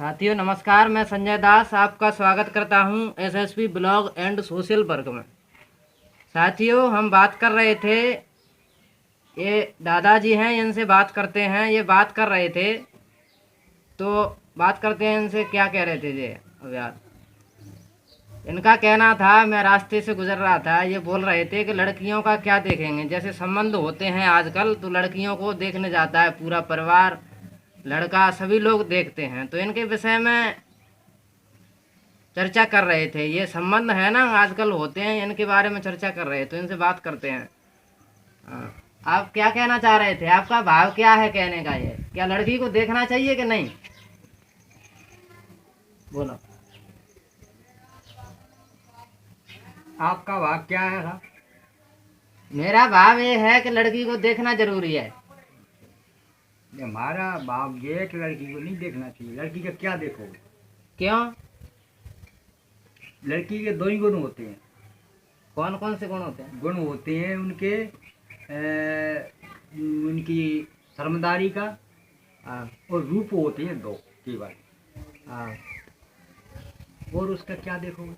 साथियों नमस्कार, मैं संजय दास आपका स्वागत करता हूं SSP blog and social work में। साथियों हम बात कर रहे थे, ये दादाजी हैं, इनसे बात करते हैं। ये बात कर रहे थे तो बात करते हैं इनसे। क्या कह रहे थे ये अब यार, इनका कहना था, मैं रास्ते से गुजर रहा था, ये बोल रहे थे कि लड़कियों का क्या देखेंगे। जैसे संबंध होते हैं आजकल, तो लड़कियों को देखने जाता है पूरा परिवार, लड़का, सभी लोग देखते हैं। तो इनके विषय में चर्चा कर रहे थे। ये संबंध है ना आजकल होते हैं, इनके बारे में चर्चा कर रहे थे, तो इनसे बात करते हैं। हाँ, आप क्या कहना चाह रहे थे? आपका भाव क्या है कहने का? ये क्या लड़की को देखना चाहिए कि नहीं? बोलो, आपका भाव क्या है साहब? मेरा भाव ये है कि लड़की को देखना जरूरी है। हमारा भाव ये है कि लड़की को नहीं देखना चाहिए। लड़की का क्या देखोगे? क्यों? लड़की के दो ही गुण होते हैं। कौन कौन से गुण होते हैं? गुण होते हैं उनके उनकी शर्मदारी का, हाँ और रूप होते हैं दो केवल। हाँ। और उसका क्या देखोगे?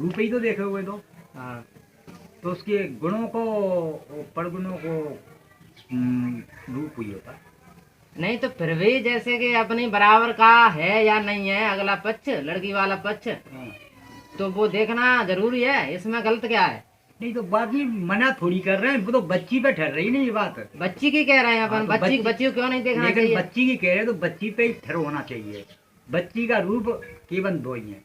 रूप ही तो देखोगे दो। हाँ, तो उसके गुणों को, परगुणों को रूप ही होता है। नहीं तो फिर भी जैसे कि अपनी बराबर का है या नहीं है अगला पक्ष, लड़की वाला पक्ष, हाँ। तो वो देखना जरूरी है। इसमें गलत क्या है? नहीं तो बाकी मना थोड़ी कर रहे हैं, वो तो बच्ची पे ठहर रही नहीं ये बात। बच्ची की कह रहे हैं अपन। हाँ, तो बच्ची को क्यों नहीं देखना लेकिन चाहिए? बच्ची की कह रहे तो बच्ची पे ही ठहर होना चाहिए। बच्ची का रूप केवल दो ही है।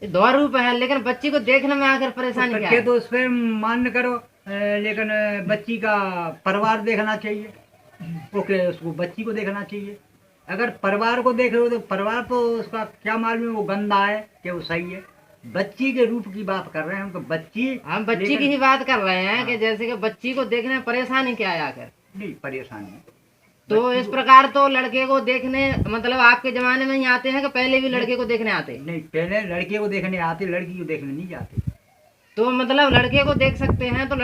ये दो रूप है, लेकिन बच्ची को देखने में आकर परेशानी क्या है? तो उस पर मान करो, लेकिन बच्ची का परिवार देखना चाहिए। ओके, उसको बच्ची को देखना चाहिए। अगर परिवार को देख रहे हो तो परिवार तो उसका क्या मालूम है वो गंदा है कि वो सही है। बच्ची के रूप की बात कर रहे हैं हम, तो बच्ची, हम बच्ची की ही बात कर रहे हैं। हाँ। कि जैसे कि बच्ची को देखने में परेशानी क्या है आखिर? नहीं परेशानी। तो इस प्रकार तो लड़के को देखने, मतलब आपके जमाने में ही आते हैं कि पहले भी लड़के को देखने आते? नहीं, पहले लड़के को देखने आते, लड़की को देखने नहीं जाते। तो मतलब लड़के को देख सकते हैं, तो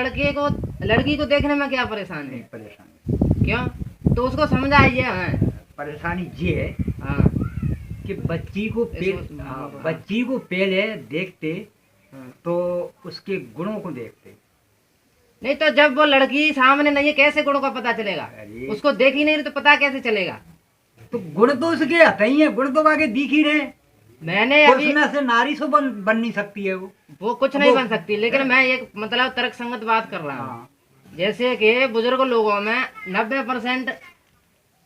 लड़की को देखने में क्या परेशानी नहीं है? परेशानी। क्यों? तो उसको समझाइए हमें। परेशानी ये है हाँ कि बच्ची को इसको- बच्ची को पहले देखते हाँ। तो उसके गुणों को देखते। नहीं तो जब वो लड़की सामने नहीं है, कैसे गुणों का पता चलेगा? अरे। उसको देख ही नहीं रही तो पता कैसे चलेगा? तो गुण तो उसके आते ही है, गुण तो आगे दिख ही रहे। मैंने अभी, उसमें से नारी सो बन नहीं सकती है वो कुछ नहीं बन सकती, लेकिन मैं एक मतलब तर्क संगत बात कर रहा हूँ। हाँ। जैसे कि बुजुर्ग लोगों में 90%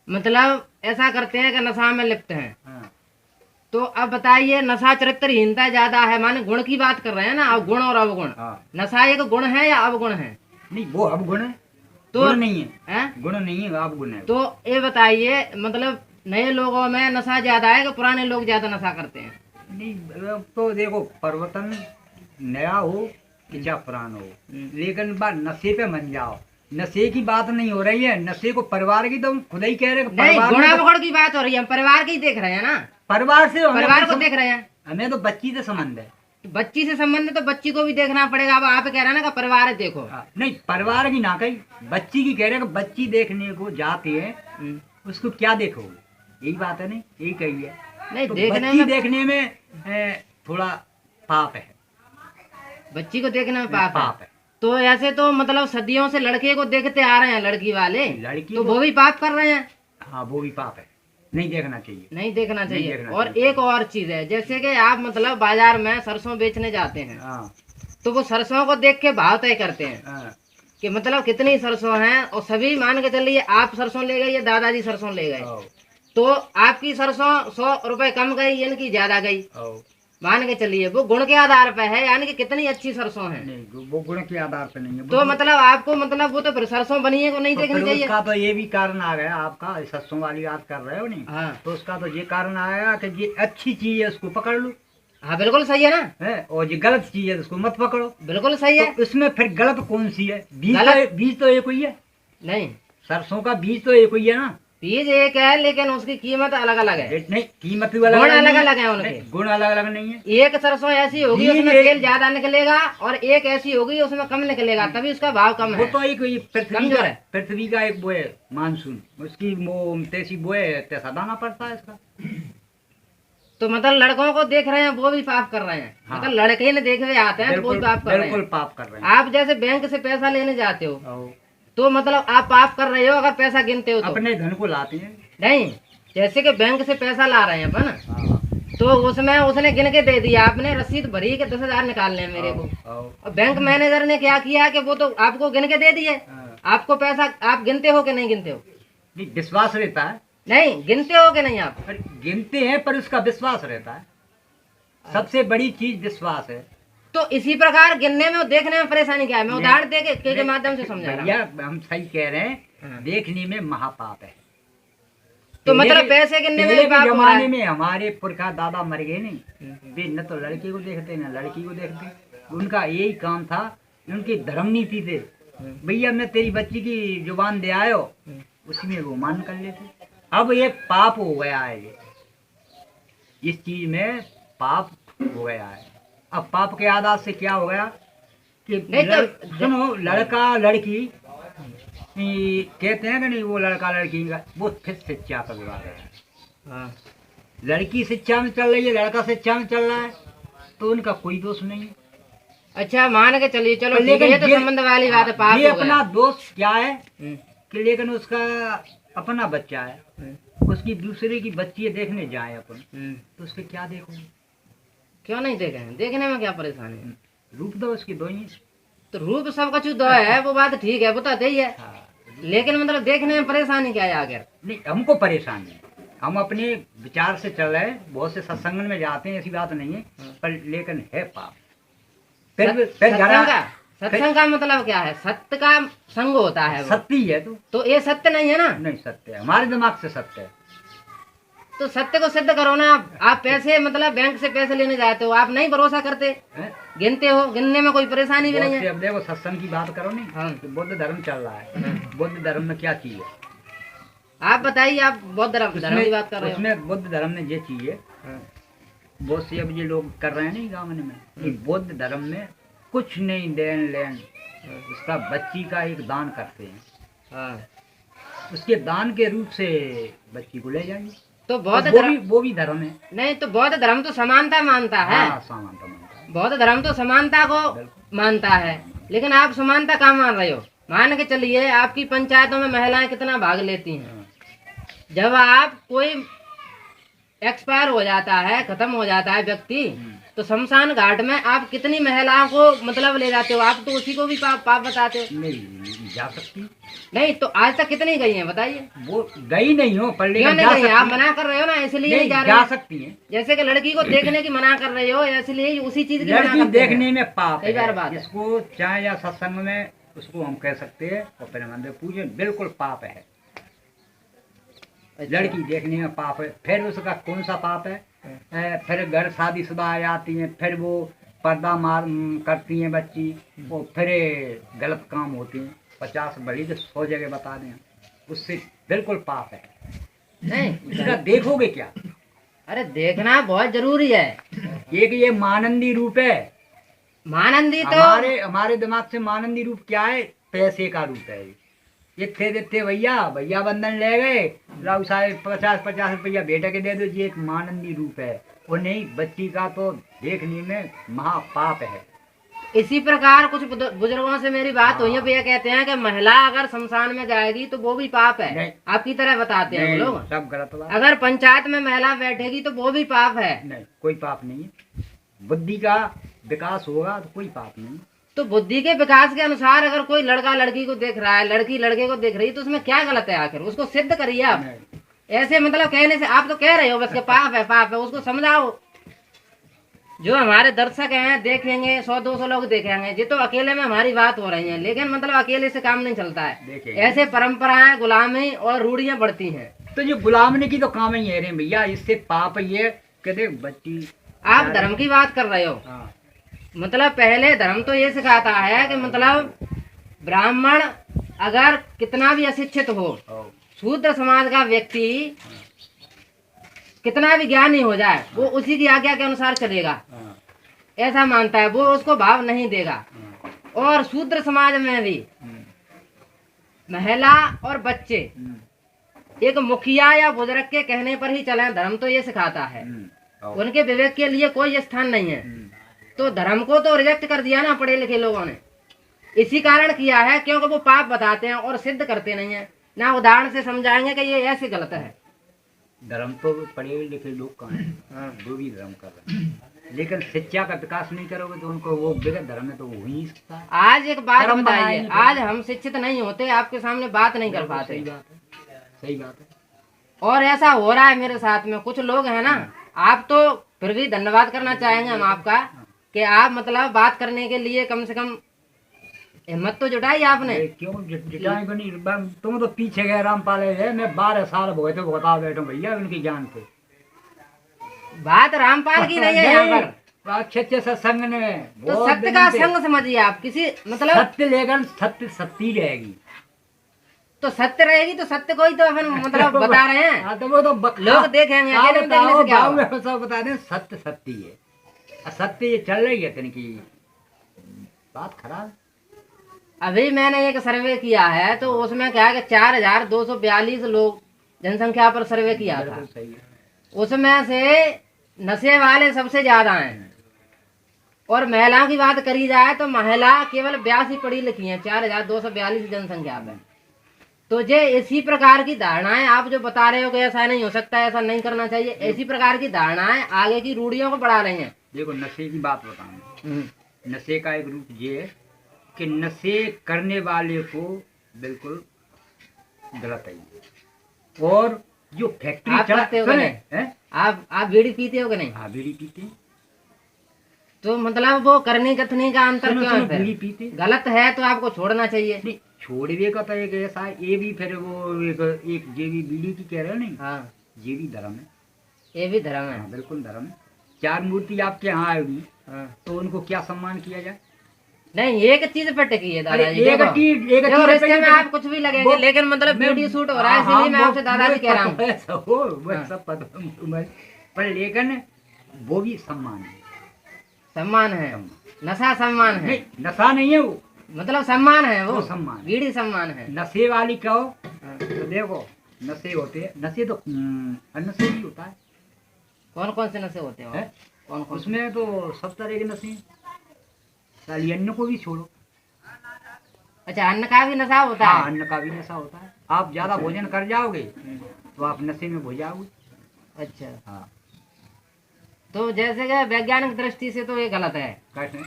मतलब ऐसा करते हैं कि नशा में लिप्त हैं। हाँ। तो अब बताइए, नशा चरित्रहीनता ज्यादा है, माने गुण की बात कर रहे हैं ना, अब गुण और अवगुण। हाँ। नशा एक गुण है या अवगुण है? नहीं, वो अब गुण है, तो गुण नहीं है। हैं? गुण नहीं है, अब गुण है। तो ये बताइए, मतलब नए लोगों में नशा ज्यादा है कि पुराने लोग ज्यादा नशा करते हैं? नहीं, अब तो देखो, परिवर्तन नया हो कि या पुराना हो, लेकिन बात नशे पे मन जाओ। नशे की बात नहीं हो रही है, नशे को परिवार की, तो हम खुद ही कह रहे हैं कि नहीं, परिवार गुण में तो- अवगुण की बात हो रही है, हम परिवार की ही देख रहे हैं ना। परिवार से हमें परिवार तो को देख रहे हैं। हमें तो बच्ची से संबंध है। तो बच्ची से संबंध है तो बच्ची को भी देखना पड़ेगा। अब आप कह रहे हैं ना कि परिवार है, देखो। नहीं, परिवार की ना कही, बच्ची की कह रहे हैं कि बच्ची देखने को जाते हैं, उसको क्या देखोगे? यही बात है, नहीं यही कही है। नहीं, तो देखने बच्ची में, देखने में थोड़ा पाप है। बच्ची को देखने में पाप पाप है। है। तो ऐसे तो मतलब सदियों से लड़के को देखते आ रहे हैं लड़की वाले, लड़की तो को- वो भी पाप कर रहे हैं। हाँ, वो भी पाप है, नहीं देखना चाहिए। नहीं देखना नहीं चाहिए। देखना और चाहिए। एक और चीज है, जैसे कि आप मतलब बाजार में सरसों बेचने जाते हैं, हाँ। तो वो सरसों को देख के भाव तय करते हैं हाँ। कि मतलब कितनी सरसों है, और सभी मान के चलिए आप सरसों ले गए या दादाजी सरसों ले गए, आओ, तो आपकी सरसों 100 रुपए कम गई, इनकी ज्यादा गई, आओ। मान के चलिए। वो गुण के आधार पे है, यानी कि कितनी अच्छी सरसों है। नहीं, वो गुण के आधार पे नहीं है। तो मतलब आपको मतलब वो तो फिर सरसों बनी है को नहीं तो देखनी फिर चाहिए। उसका तो ये भी कारण आ गया, आपका सत्सों वाली बात कर रहे हो नहीं, हाँ तो उसका तो ये कारण आएगा कि ये अच्छी चीज है, उसको पकड़ लो, हाँ, बिल्कुल सही है ना, है, और ये गलत चीज है, उसको मत पकड़ो। बिल्कुल सही है। तो इसमें फिर गलत कौन सी है? गलत- बीज तो एक ही है। नहीं, सरसों का बीज तो एक ही है ना। बीज एक है लेकिन उसकी कीमत अलग अलग है, नहीं कीमत भी अलग गुण अलग नहीं अलग है है, उनके। गुण अलग अलग नहीं है। एक सरसों ऐसी होगी बीज उसमें एक- तेल ज्यादा निकलेगा और एक ऐसी होगी उसमें कम निकलेगा, तभी उसका भाव कम वो है। तो एक ये कमजोर है। पृथ्वी का एक वो है मानसून, उसकी वो तैसी वो है, तैसा दाना पड़ता है इसका। तो मतलब लड़कों को देख रहे हैं वो भी पाप कर रहे हैं, हाँ। मतलब लड़के ने देखे हुए आते हैं तो वो भी पाप कर रहे बिल्कुल हैं। पाप कर रहे हैं। आप जैसे बैंक से पैसा लेने जाते हो और तो मतलब आप पाप कर रहे हो अगर पैसा गिनते हो तो। अपने धन को लाते हैं। नहीं, जैसे कि बैंक से पैसा ला रहे हैं अपन, हाँ, तो उसमें उसने गिन के दे दिया, आपने रसीद भरी के 10,000 निकालने हैं मेरे को, और बैंक मैनेजर ने क्या किया कि वो तो आपको गिन के दे दिए, हाँ। आपको पैसा आप गिनते हो कि नहीं गिनते हो? नहीं विश्वास रहता है, नहीं गिनते हो कि नहीं आप? पर गिनते हैं पर उसका विश्वास रहता है। सबसे बड़ी चीज विश्वास है। तो इसी प्रकार गिनने में और देखने में परेशानी क्या है? मैं उदाहरण दे के माध्यम से समझा रहा हूँ। भैया हम सही कह रहे हैं, हाँ। देखने में महापाप है। तो पहले मतलब के- पैसे गिनने में पहले भी के पाप हो रहा जमाने है। में हमारे पुरखा दादा मर गए नहीं, वे न तो लड़के को देखते न लड़की को देखते, उनका यही काम था, उनकी धर्म नीति थे। भैया मैं तेरी बच्ची की जुबान दे आयो, उसी में वो मान कर लेते। अब ये पाप हो गया है, ये इस चीज में पाप हो गया है। अब पाप के आधार से क्या हो गया कि नहीं तो- सुनो, लड़का लड़की कहते हैं कि नहीं, वो लड़का लड़की का वो फिर शिक्षा का विवाद है। हाँ। लड़की शिक्षा में चल रही है, लड़का शिक्षा में चल रहा है, तो उनका कोई दोष नहीं है। अच्छा मान के चलिए, चलो ठीक है, लेकिन ये तो संबंध वाली बात है, पाप ये हो अपना गया। दोष क्या है हम्म, कि लेकिन उसका अपना बच्चा है, हम्म, उसकी दूसरे की बच्ची देखने जाए अपन, हम्म। तो उसके क्या देखो, क्यों नहीं देखे हैं? देखने में क्या परेशानी है? रूप दो उसकी दो ही। तो रूप सबका दो है, वो बात ठीक है, बताते ही है, हाँ। लेकिन मतलब देखने में परेशानी क्या है आखिर? नहीं हमको परेशानी है, हम अपने विचार से चल रहे हैं, बहुत से सत्संग में जाते हैं, ऐसी बात नहीं है, पर लेकिन है पाप। फिर सत्संग घरा- का सत्संग का मतलब क्या है? सत्य का संग होता है वो। सत्य ही है तो ये सत्य नहीं है ना? नहीं सत्य है, हमारे दिमाग से सत्य है। तो सत्य को सिद्ध करो ना। आप पैसे मतलब बैंक से पैसे लेने जाते हो, आप नहीं भरोसा करते, हैं? गिनते हो, गिनने में कोई परेशानी भी बहुत नहीं से है। अब देखो सत्संग की बात करो नहीं, हाँ। तो बुद्ध धर्म चल रहा है, बुद्ध धर्म में क्या चीज है? आप बताइए, आप बौद्ध धर्म की बात कर रहे हो। उसमें बुद्ध धर्म में ये चीज है, हाँ। बहुत से अब ये लोग कर रहे हैं नहीं गाँव में, कि बुद्ध धर्म में कुछ नहीं देन लेन, उसका बच्ची का एक दान करते हैं, हाँ। उसके दान के रूप से बच्ची को ले जाएंगे। तो बौद्ध वो धर्म भी धर्म है। नहीं, तो बौद्ध धर्म तो समानता मानता है। हाँ, समानता मानता है। बौद्ध धर्म तो समानता को बिल्कुल। मानता है, लेकिन आप समानता कहाँ मान रहे हो? मान के चलिए आपकी पंचायतों में महिलाएं कितना भाग लेती हैं। हाँ। जब आप कोई एक्सपायर हो जाता है, खत्म हो जाता है व्यक्ति, तो शमशान घाट में आप कितनी महिलाओं को मतलब ले जाते हो? आप तो उसी को भी पाप बताते हो। नहीं जा सकती, नहीं तो आज तक कितनी गई हैं बताइए? वो गई नहीं हो, पर क्यों लेकिन नहीं जा गई? सकती आप हैं। मना कर रहे हो ना, इसलिए नहीं नहीं जा जा रहे। सकती हैं। जैसे कि लड़की को देखने की मना कर रहे हो, इसलिए उसी चीज की मना लड़की करते हैं। देखने में पाप कई बार है, बात है। इसको चाहे या सत्संग में उसको हम कह सकते हैं, और फिर मंदिर पूजे बिल्कुल पाप है। अच्छा। लड़की देखने में पाप है। फिर उसका कौन सा पाप है? फिर घर शादीशुदा आ जाती हैं, फिर वो पर्दा मार करती हैं बच्ची, वो फिर गलत काम होती हैं। 50 बड़ी तो 100 जगह बता दें, उससे बिल्कुल पाप है। नहीं, इसका देखोगे क्या? अरे देखना बहुत जरूरी है। एक ये मानंदी रूप है। मानंदी तो हमारे दिमाग से मानंदी रूप क्या है? पैसे का रूप है। ये थे भैया बंधन ले गए, राव साहब 50 रुपया बेटा के दे दो, ये एक मानंदी रूप है। और नहीं, बच्ची का तो देखने में महापाप है। इसी प्रकार कुछ बुजुर्गों से मेरी बात हुई है, भैया कहते हैं कि महिला अगर शमशान में जाएगी तो वो भी पाप है। नहीं। आपकी तरह बताते हैं वो लोग। सब गलत बात। अगर पंचायत में महिला बैठेगी तो वो भी पाप है। नहीं, कोई पाप नहीं है। बुद्धि का विकास होगा तो कोई पाप नहीं। तो बुद्धि के विकास के अनुसार अगर कोई लड़का लड़की को देख रहा है, लड़की लड़के को देख रही है, तो उसमें क्या गलत है आखिर? उसको सिद्ध करिए आप। नहीं। ऐसे मतलब कहने से आप तो कह रहे हो बस के पाप है, उसको समझाओ। जो हमारे दर्शक हैं देखेंगे, 100-200 लोग देखेंगे, ये तो अकेले में हमारी बात हो रही है, लेकिन मतलब अकेले से काम नहीं चलता है। देखेंगे। ऐसे परंपराएं, गुलामी और रूढ़ियां बढ़ती हैं। तो ये गुलामने की तो काम ही है रे भैया, इससे पाप ये कहते बच्ची। आप धर्म की बात कर रहे हो। हाँ। मतलब पहले धर्म तो ये सिखाता है कि मतलब ब्राह्मण अगर कितना भी अशिक्षित हो, शूद्र समाज का व्यक्ति कितना भी ज्ञानी हो जाए वो उसी की आज्ञा के अनुसार चलेगा, ऐसा मानता है, वो उसको भाव नहीं देगा। और शूद्र समाज में भी महिला और बच्चे एक मुखिया या बुजुर्ग के कहने पर ही चले। धर्म तो ये सिखाता है, उनके विवेक के लिए कोई स्थान नहीं है। तो धर्म को तो रिजेक्ट कर दिया ना पढ़े लिखे लोगों ने, इसी कारण किया है क्योंकि वो पाप बताते हैं और सिद्ध करते नहीं है, ना उदाहरण से समझाएंगे कि ये ऐसे गलत है। धर्म तो पढ़े लिखे लोग कहाँ हैं, जो भी धर्म कर रहे हैं, लेकिन शिक्षा का विकास नहीं करोगे तो उनको वो बिगड़ धर्म में तो हो ही नहीं सकता। आज एक बात धर्म बताइए, बनाएंगे तो- आज हम शिक्षित नहीं होते, आपके सामने बात नहीं कर पाते। सही बात है, सही बात है। और ऐसा हो रहा है मेरे साथ में, कुछ लोग हैं ना, आप तो फिर भी धन्यवाद करना चाहेंगे हम आपका कि आप मतलब बात करने के लिए कम से कम हिम्मत तो जुटाई आपने। क्यों जुटाएंगे नहीं, तुम तो पीछे गए रामपाल है, मैं 12 साल भोए तो बता बैठा भैया उनकी जान पे। बात रामपाल की नहीं है यहाँ पर, अच्छे सत्संग ने तो सत्य का संग समझिए आप, किसी मतलब सत्य लेकर सत्य सत्य रहेगी, तो सत्य रहेगी तो सत्य को ही तो अपन मतलब बता रहे हैं। हाँ, तो वो तो लोग देखेंगे, अकेले में देखने से क्या होगा? सब बता दें सत्य सत्य है, असत्य ये चल रही है की बात खराब। अभी मैंने एक सर्वे किया है तो उसमें क्या है कि 4242 लोग जनसंख्या पर सर्वे किया था, सही है। उसमें से नशे वाले सबसे ज्यादा हैं। और महिलाओं की बात करी जाए तो महिला केवल 82 पढ़ी लिखी हैं 4242 जनसंख्या में। तो जे इसी प्रकार की धारणाएं आप जो बता रहे हो कि ऐसा नहीं हो सकता, ऐसा नहीं करना चाहिए, इसी प्रकार की धारणाएं आगे की रूढ़ियों को बढ़ा रही हैं। देखो नशे की बात बताऊं, नशे का एक रूप ये है कि नशे करने वाले को बिल्कुल गलत है। और जो फैक्ट्री आप करते हो कि नहीं? हैं? आप बीड़ी पीते हो कि नहीं? हाँ बीड़ी पीते। तो मतलब वो करने कथनी का अंतर क्यों है फिर? बीड़ी पीते गलत है तो आपको छोड़ना चाहिए। नहीं, छोड़ने का तो एक ऐसा ये भी फिर वो एक जे भी बीड़ी की कह रहे हो नहीं, हाँ ये भी धर्म है, ये भी धर्म है। हाँ बिल्कुल धर्म है। 4 मूर्ति आपके यहाँ आएगी हाँ। तो उनको क्या सम्मान किया जाए? नहीं, एक चीज पे टिकी है दादाजी। एक देखो, चीज देखो रिश्ते में आप कुछ भी लगेंगे, लेकिन मतलब वीडियो शूट हो रहा है इसलिए मैं आपसे दादाजी कह रहा हूँ। सब पता, पर लेकिन वो भी सम्मान है। सम्मान है, नशा सम्मान है, नहीं नशा नहीं है वो, मतलब सम्मान है वो सम्मान, बीड़ी सम्मान है। नशे वाली कहो तो देखो नशे होते हैं, नशे तो अनशे भी होता है। कौन कौन से नशे होते हैं? कौन कौन? उसमें तो सब तरह के नशे हैं, खाली अन्न को भी छोड़ो। अच्छा, अन्न का भी नशा होता हाँ, है? अन्न का भी नशा होता है। आप ज्यादा भोजन कर जाओगे तो आप नशे में हो जाओगे। अच्छा, हाँ, तो जैसे कि वैज्ञानिक दृष्टि से तो ये गलत है। कैसे?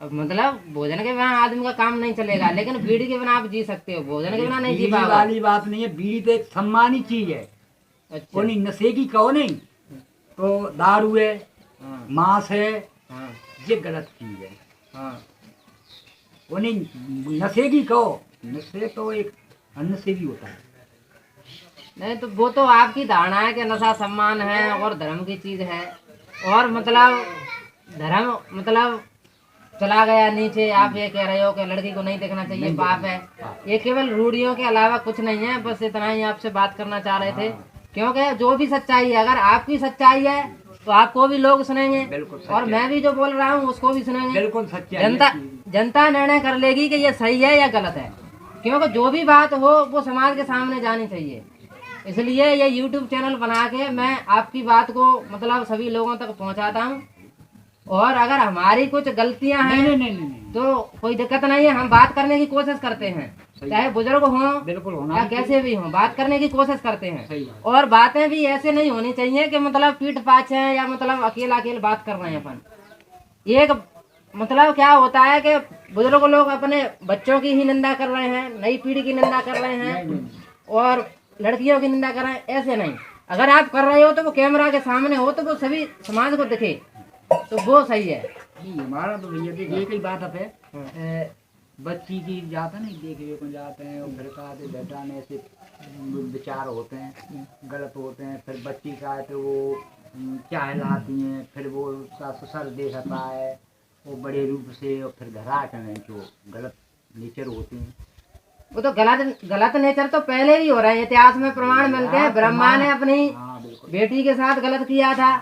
अब मतलब भोजन के बिना आदमी का काम नहीं चलेगा, लेकिन बीड़ी के बिना आप जी सकते हो, भोजन के बिना नहीं जी बीड़ी पाओगे। वाली बात नहीं है, बीड़ी तो एक सम्मानी चीज है। अच्छा, वो नहीं नशे की कहो नहीं तो दारू है, हाँ मांस है, हाँ ये गलत चीज है। हाँ। वो नहीं नशे की कहो, नशे तो एक अन्न से भी होता है। नहीं तो वो तो आपकी धारणा है कि नशा सम्मान है और धर्म की चीज है, और मतलब धर्म मतलब चला गया नीचे। आप ये कह रहे हो कि लड़की को नहीं देखना चाहिए, पाप है। ये केवल रूढ़ियों के अलावा कुछ नहीं है, बस इतना ही आपसे बात करना चाह रहे थे। क्योंकि जो भी सच्चाई है, अगर आपकी सच्चाई है तो आपको भी लोग सुनेंगे, और मैं भी जो बोल रहा हूँ उसको भी सुनेंगे। बिल्कुल सच्चाई। जनता निर्णय कर लेगी कि ये सही है या गलत है, क्योंकि जो भी बात हो वो समाज के सामने जानी चाहिए। इसलिए ये YouTube चैनल बना के मैं आपकी बात को मतलब सभी लोगों तक पहुंचाता हूं। और अगर हमारी कुछ गलतियां हैं नहीं। तो कोई दिक्कत नहीं है, हम बात करने की कोशिश करते हैं, चाहे बुजुर्ग हों बिल्कुल होना या कैसे भी हों, बात करने की कोशिश करते हैं। सही। और बातें भी ऐसे नहीं होनी चाहिए कि मतलब पीठ पाछ है या मतलब अकेला बात कर रहे हैं अपन। एक मतलब क्या होता है कि बुजुर्ग लोग अपने बच्चों की ही निंदा कर रहे हैं, नई पीढ़ी की निंदा कर रहे हैं, और लड़कियों की निंदा कर रहे हैं, ऐसे नहीं। अगर आप कर रहे हो तो वो कैमरा के सामने हो तो वो सभी समाज को दिखे, तो वो सही है। हमारा तो भैया देखिए एक ही बात है, बच्ची की जाता नहीं देखिए को जाते हैं और घर का आते बेटा में ऐसे विचार होते हैं गलत होते हैं, फिर बच्ची का है तो वो चाय लाती हैं, फिर वो उसका ससुर देखता है वो बड़े रूप से, और फिर घर आते हैं जो गलत नेचर होते हैं। वो तो गलत नेचर तो पहले भी हो रहे हैं, इतिहास में प्रमाण मिलते हैं। ब्रह्मा ने अपनी हाँ बिल्कुल। बेटी के साथ गलत किया था।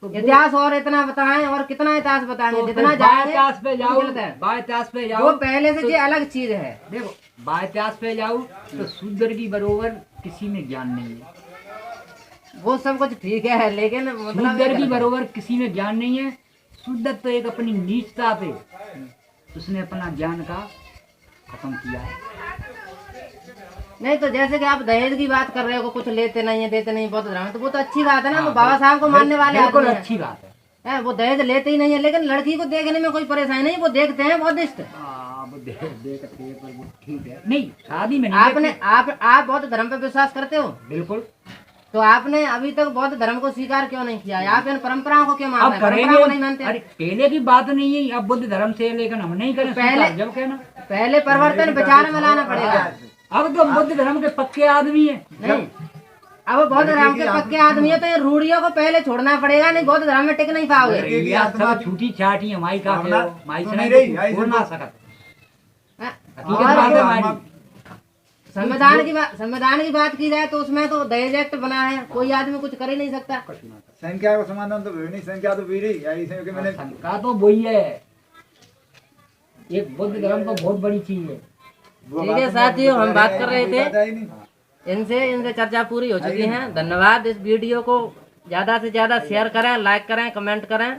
इतिहास और इतना बताएं, और कितना इतिहास बताएंगे, तो जितना बाइतिहास पे जाओ, गलत है। बाइतिहास पे जाओ, वो पहले से ये अलग चीज है। देखो बाइतिहास पे जाओ तो शूद्र की बरोबर किसी में ज्ञान नहीं है। वो सब कुछ ठीक है, लेकिन मतलब शूद्र ये की गलत है। बरोबर किसी में ज्ञान नहीं है। शूद्र तो एक अपनी नीचता पे उसने अपना ज्ञान का खत्म किया है। नहीं तो जैसे कि आप दहेज की बात कर रहे हो, कुछ लेते नहीं है, देते नहीं, बौद्ध धर्म, तो वो तो अच्छी बात है ना। वो बाबा साहब को मानने वाले बिल्कुल आदमी हैं। अच्छी बात है। वो दहेज लेते ही नहीं है, लेकिन लड़की को देखने में कोई परेशानी नहीं, वो देखते हैं बौद्धिस्ट। हाँ, वो देखते हैं, पर वो ठीक है। नहीं, शादी में नहीं आपने देखते। आप बौद्ध धर्म पे विश्वास करते हो, बिल्कुल। तो आपने अभी तक बौद्ध धर्म को स्वीकार क्यों नहीं किया है? आप इन परंपराओं को क्यों मान अब रहे हैं? परंपराओं को नहीं करेंगे। मानते? अरे पहले की बात नहीं है, अब बुद्ध धर्म से, लेकिन हम नहीं करें पहले- स्वीकार, जब कहना। पहले परिवर्तन विचार में लाना पड़ेगा। अब तो बुद्ध धर्म के पक्के आदमी है। नहीं, अब बौद्ध धर्म के पक्के आदमी है तो ये रूढ़ियों को पहले छोड़ना पड़ेगा, नहीं बौद्ध धर्म में टिक नहीं पाओगे। सब छूटी छाटी हमारी का माई से नहीं नहीं रही, छोड़ ना सकत। हकीकत और बात है वो हमारी। संविधान की बात की जाए तो उसमें तो दहेज एक्ट बना है, कोई आदमी कुछ कर ही नहीं सकता। संख्या का समाधान तो नहीं, संख्या तो बीड़ी ऐसे कि मैंने शंका तो वही है। एक बुद्ध धर्म तो बहुत बड़ी चीज है। वो ठीक बात है तो साथियों, हम बात कर रहे कोई बात थे, है ही नहीं। इनसे चर्चा पूरी हो चुकी है। धन्यवाद। इस वीडियो को ज़्यादा से ज़्यादा शेयर करें, लाइक करें, कमेंट करें,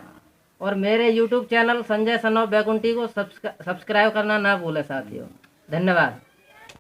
और मेरे YouTube channel Sanjay son of Baikunthi को सब्सक्राइब करना ना भूलें साथियों। धन्यवाद।